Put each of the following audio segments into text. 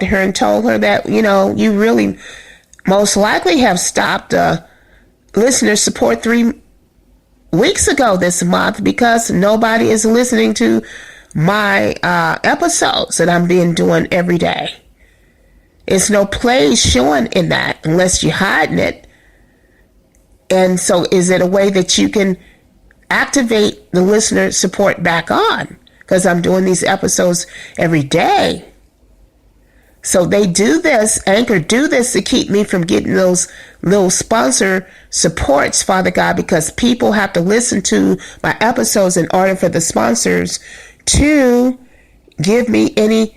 to her and told her that, you really most likely have stopped listener support 3 weeks ago this month because nobody is listening to my episodes that I'm doing every day. It's no plays showing in that unless you're hiding it. And so is it a way that you can activate the listener support back on? Because I'm doing these episodes every day. So they do this, Anchor do this to keep me from getting those little sponsor supports, Father God, because people have to listen to my episodes in order for the sponsors to give me any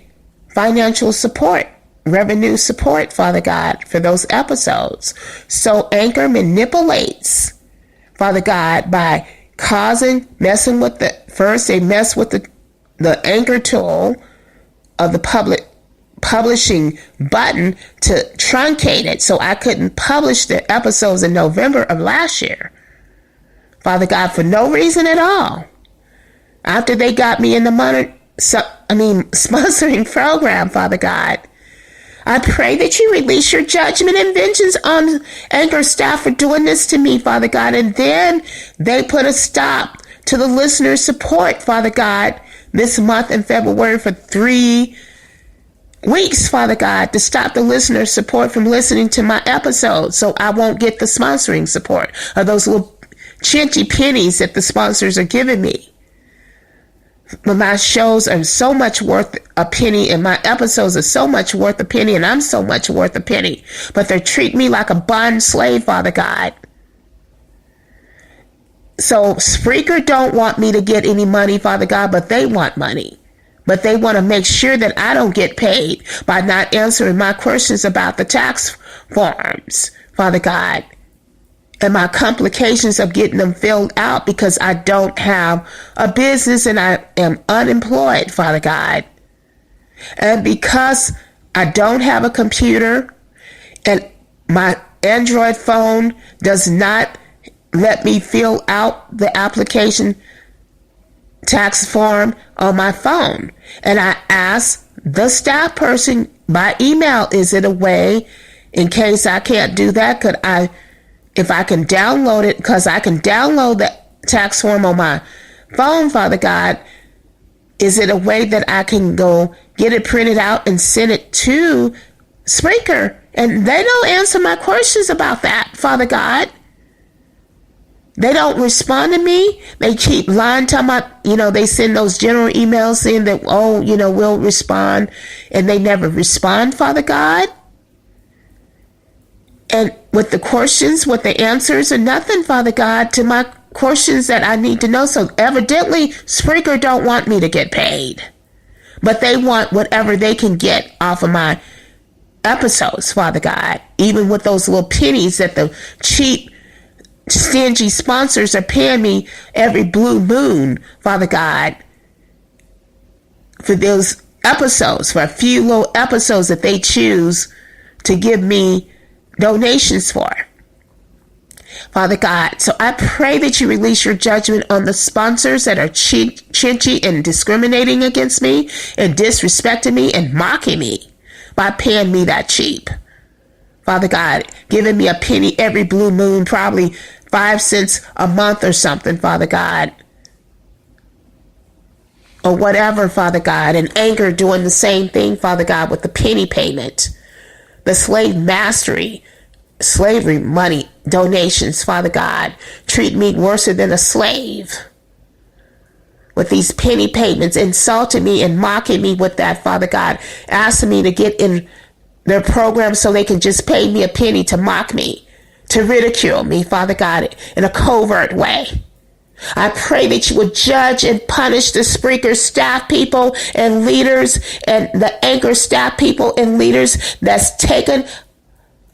financial support, revenue support, Father God, for those episodes. So Anchor manipulates, Father God, by messing with they mess with the Anchor tool of the publishing button to truncate it so I couldn't publish the episodes in November of last year. Father God, for no reason at all. After they got me in the sponsoring program, Father God, I pray that you release your judgment and vengeance on Anchor staff for doing this to me, Father God. And then they put a stop to the listener support, Father God, this month in February for 3 weeks, Father God, to stop the listener support from listening to my episodes so I won't get the sponsoring support of those little chinchy pennies that the sponsors are giving me. But my shows are so much worth a penny and my episodes are so much worth a penny and I'm so much worth a penny. But they treat me like a bond slave, Father God. So Spreaker don't want me to get any money, Father God, but they want money. But they want to make sure that I don't get paid by not answering my questions about the tax forms, Father God, and my complications of getting them filled out because I don't have a business and I am unemployed, Father God. And because I don't have a computer and my Android phone does not let me fill out the application tax form on my phone. And I asked the staff person by email, is it a way, in case I can't do that, if I can download it, because I can download the tax form on my phone, Father God, is it a way that I can go get it printed out and send it to Spreaker? And they don't answer my questions about that, Father God. They don't respond to me. They keep lying, talking about, they send those general emails saying that, we'll respond. And they never respond, Father God. And with the questions, with the answers, and nothing, Father God, to my questions that I need to know. So evidently, Spreaker don't want me to get paid. But they want whatever they can get off of my episodes, Father God. Even with those little pennies that the cheap, stingy sponsors are paying me every blue moon, Father God, for those episodes, for a few little episodes that they choose to give me donations for. Father God, so I pray that you release your judgment on the sponsors that are chinchy and discriminating against me and disrespecting me and mocking me by paying me that cheap. Father God, giving me a penny every blue moon, probably 5 cents a month or something, Father God. Or whatever, Father God. And Anchor doing the same thing, Father God, with the penny payment. The slavery money donations, Father God, treat me worse than a slave. With these penny payments, insulting me and mocking me with that, Father God, asking me to get in their program so they can just pay me a penny to mock me, to ridicule me, Father God, in a covert way. I pray that you would judge and punish the Spreaker staff people and leaders and the Anchor staff people and leaders that's taken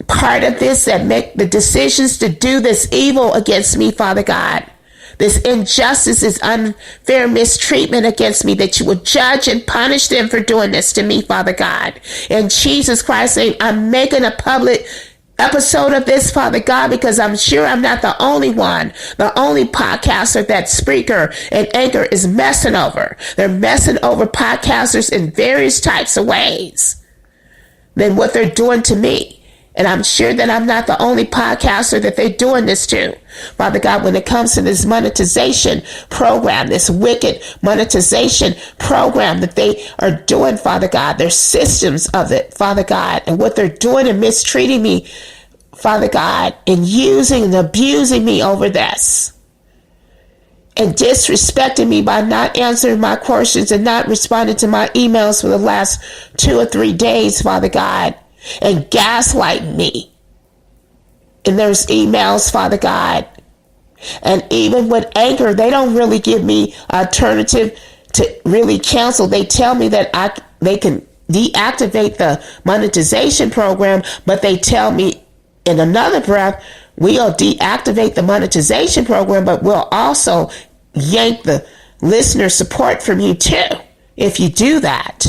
part of this, that make the decisions to do this evil against me, Father God. This injustice is unfair mistreatment against me, that you would judge and punish them for doing this to me, Father God. In Jesus Christ's name, I'm making a public episode of this, Father God, because I'm sure I'm not the only one, the only podcaster that Spreaker and Anchor is messing over. They're messing over podcasters in various types of ways. than what they're doing to me. And I'm sure that I'm not the only podcaster that they're doing this to. Father God, when it comes to this monetization program, this wicked monetization program that they are doing, Father God, their systems of it, Father God, and what they're doing and mistreating me, Father God, and using and abusing me over this. And disrespecting me by not answering my questions and not responding to my emails for the last 2 or 3 days, Father God. And gaslighting me. And there's emails, Father God. And even with Anchor, they don't really give me alternative to really cancel. They tell me that they can deactivate the monetization program, but they tell me in another breath, we'll deactivate the monetization program, but we'll also yank the listener support from you too, if you do that.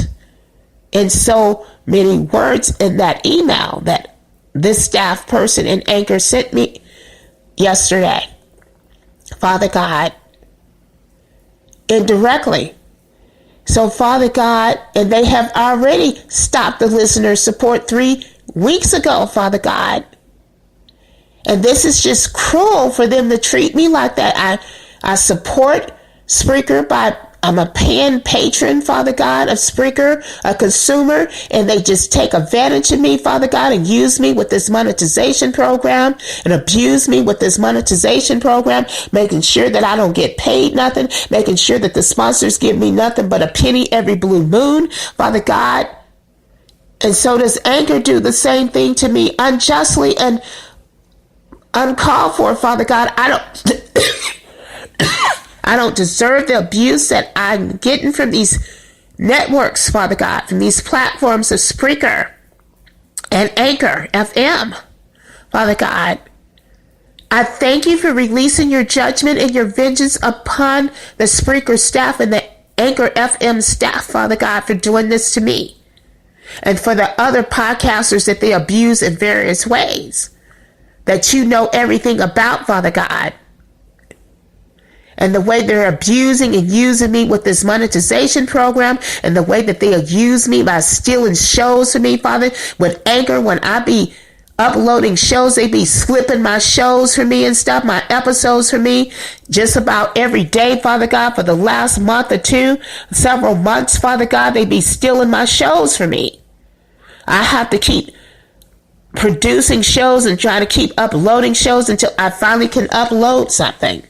And so many words in that email that this staff person in Anchor sent me yesterday, Father God, indirectly. So Father God, and they have already stopped the listener support 3 weeks ago, Father God. And this is just cruel for them to treat me like that. I support Spreaker I'm a paying patron, Father God, of Spreaker, a consumer, and they just take advantage of me, Father God, and use me with this monetization program and abuse me with this monetization program, making sure that I don't get paid nothing, making sure that the sponsors give me nothing but a penny every blue moon, Father God. And so does Anchor do the same thing to me unjustly and uncalled for, Father God. I don't deserve the abuse that I'm getting from these networks, Father God, from these platforms of Spreaker and Anchor FM, Father God. I thank you for releasing your judgment and your vengeance upon the Spreaker staff and the Anchor FM staff, Father God, for doing this to me. And for the other podcasters that they abuse in various ways, that you know everything about, Father God. And the way they're abusing and using me with this monetization program, and the way that they use me by stealing shows from me, Father. With Anchor, when I be uploading shows, they be slipping my shows for me and stuff, my episodes for me, just about every day, Father God, for the last month or two, several months, Father God, they be stealing my shows for me. I have to keep producing shows and trying to keep uploading shows until I finally can upload something.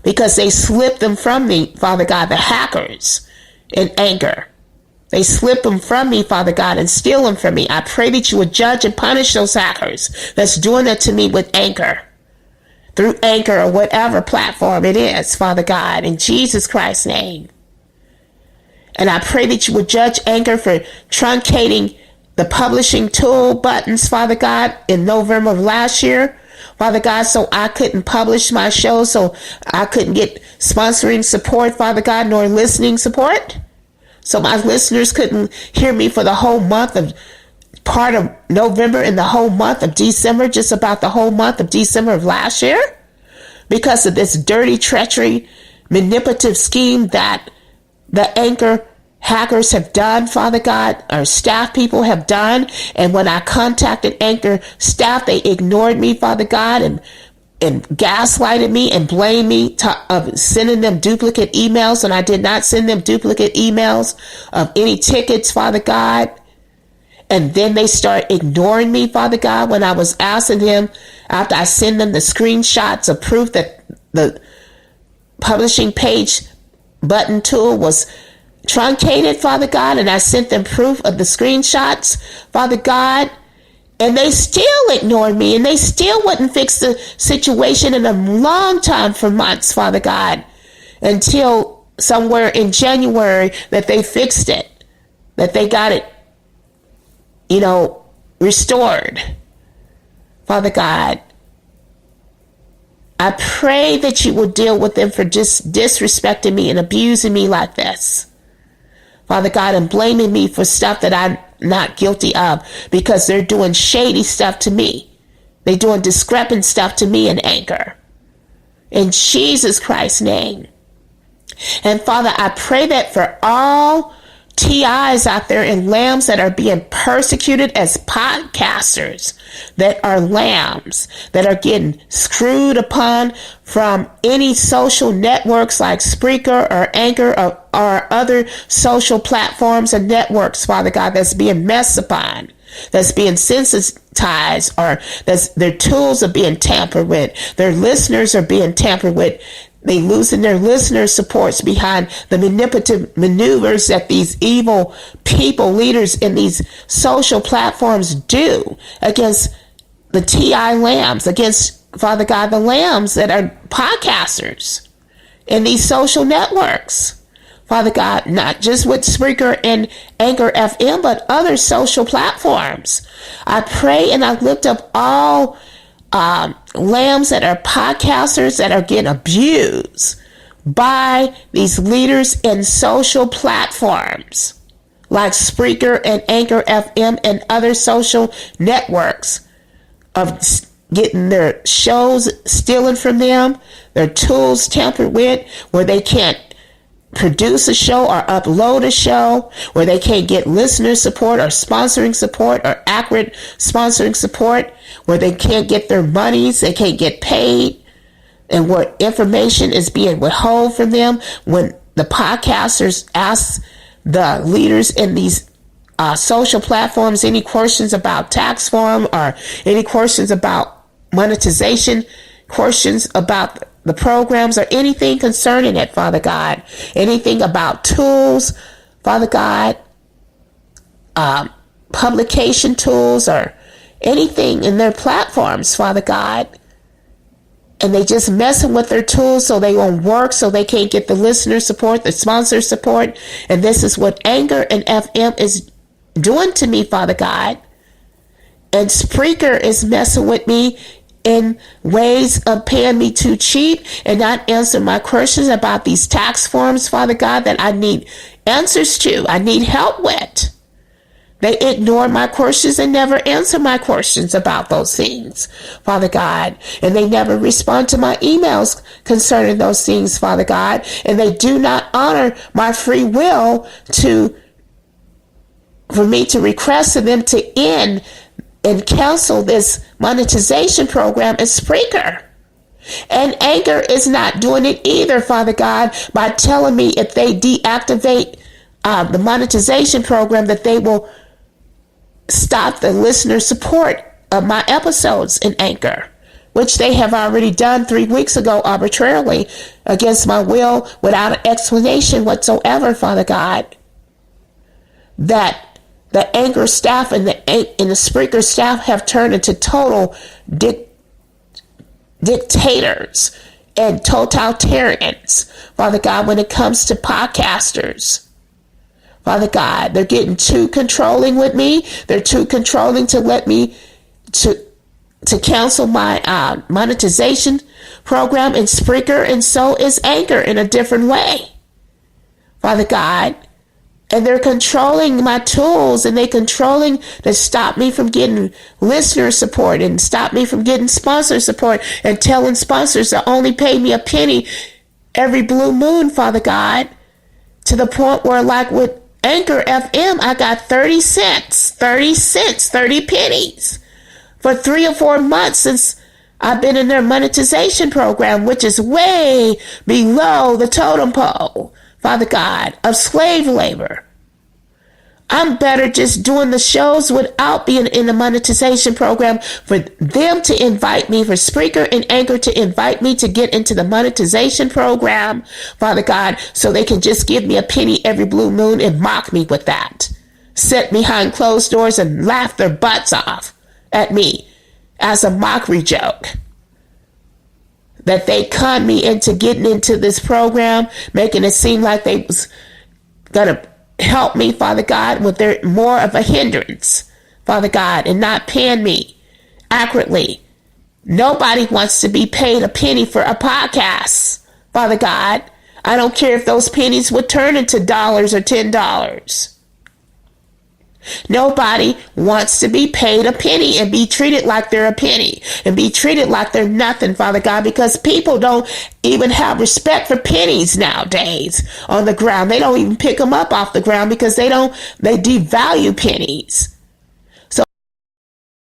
Because they slip them from me, Father God, the hackers in Anchor. They slip them from me, Father God, and steal them from me. I pray that you would judge and punish those hackers that's doing that to me with Anchor. Through Anchor or whatever platform it is, Father God, in Jesus Christ's name. And I pray that you would judge Anchor for truncating the publishing tool buttons, Father God, in November of last year. Father God, so I couldn't publish my show, so I couldn't get sponsoring support, Father God, nor listening support. So my listeners couldn't hear me for the whole month of part of November and the whole month of December, just about the whole month of December of last year, because of this dirty, treachery, manipulative scheme that the Anchor hackers have done, Father God, our staff people have done. And when I contacted Anchor staff, they ignored me, Father God, and gaslighted me and blamed me of sending them duplicate emails, and I did not send them duplicate emails of any tickets, Father God. And then they start ignoring me, Father God, when I was asking them, after I send them the screenshots of proof that the publishing page button tool was truncated, Father God, and I sent them proof of the screenshots, Father God, and they still ignored me, and they still wouldn't fix the situation in a long time, for months, Father God, until somewhere in January that they fixed it, that they got it, restored. Father God, I pray that you will deal with them for just disrespecting me and abusing me like this, Father God, and blaming me for stuff that I'm not guilty of, because they're doing shady stuff to me. They're doing discrepant stuff to me in Anchor. In Jesus Christ's name. And Father, I pray that for all TIs out there and lambs that are being persecuted as podcasters, that are lambs, that are getting screwed upon from any social networks like Spreaker or Anchor or other social platforms and networks, Father God, that's being messed upon, that's being sensitized, or their tools are being tampered with, their listeners are being tampered with. They losing their listener supports behind the manipulative maneuvers that these evil people, leaders in these social platforms do against the TI lambs, against, Father God, the lambs that are podcasters in these social networks. Father God, not just with Spreaker and Anchor FM, but other social platforms. I pray and I lift up all lambs that are podcasters that are getting abused by these leaders in social platforms like Spreaker and Anchor FM and other social networks, of getting their shows stealing from them, their tools tampered with, where they can't produce a show or upload a show, where they can't get listener support or sponsoring support or accurate sponsoring support, where they can't get their monies, they can't get paid, and where information is being withheld from them when the podcasters ask the leaders in these social platforms any questions about tax form or any questions about monetization, questions about the programs, or anything concerning it, Father God, anything about tools, Father God, publication tools, or anything in their platforms, Father God, and they just messing with their tools so they won't work, so they can't get the listener support, the sponsor support. And this is what Anchor and FM is doing to me, Father God. And Spreaker is messing with me in ways of paying me too cheap and not answering my questions about these tax forms, Father God, that I need answers to, I need help with. They ignore my questions and never answer my questions about those things, Father God. And they never respond to my emails concerning those things, Father God. And they do not honor my free will for me to request of them to end and cancel this monetization program at Spreaker. And Anchor is not doing it either, Father God, by telling me if they deactivate the monetization program that they will stop the listener support of my episodes in Anchor, which they have already done 3 weeks ago arbitrarily against my will without an explanation whatsoever, Father God. That the Anchor staff and the Spreaker staff have turned into total dictators and totalitarians, Father God, when it comes to podcasters. Father God, they're getting too controlling with me. They're too controlling to let me to cancel my monetization program in Spreaker, and so is Anchor in a different way, Father God. And they're controlling my tools, and they're controlling to stop me from getting listener support and stop me from getting sponsor support, and telling sponsors to only pay me a penny every blue moon, Father God, to the point where, like with Anchor FM, I got 30 pennies for 3 or 4 months since I've been in their monetization program, which is way below the totem pole, Father God, of slave labor. I'm better just doing the shows without being in the monetization program, for them to invite me, for Spreaker and Anchor to invite me to get into the monetization program, Father God, so they can just give me a penny every blue moon and mock me with that. Sit behind closed doors and laugh their butts off at me as a mockery joke. That they con me into getting into this program, making it seem like they was gonna help me, Father God, with their more of a hindrance, Father God, and not paying me accurately. Nobody wants to be paid a penny for a podcast, Father God. I don't care if those pennies would turn into dollars or $10. Nobody wants to be paid a penny and be treated like they're a penny and be treated like they're nothing, Father God, because people don't even have respect for pennies nowadays on the ground. They don't even pick them up off the ground because they devalue pennies.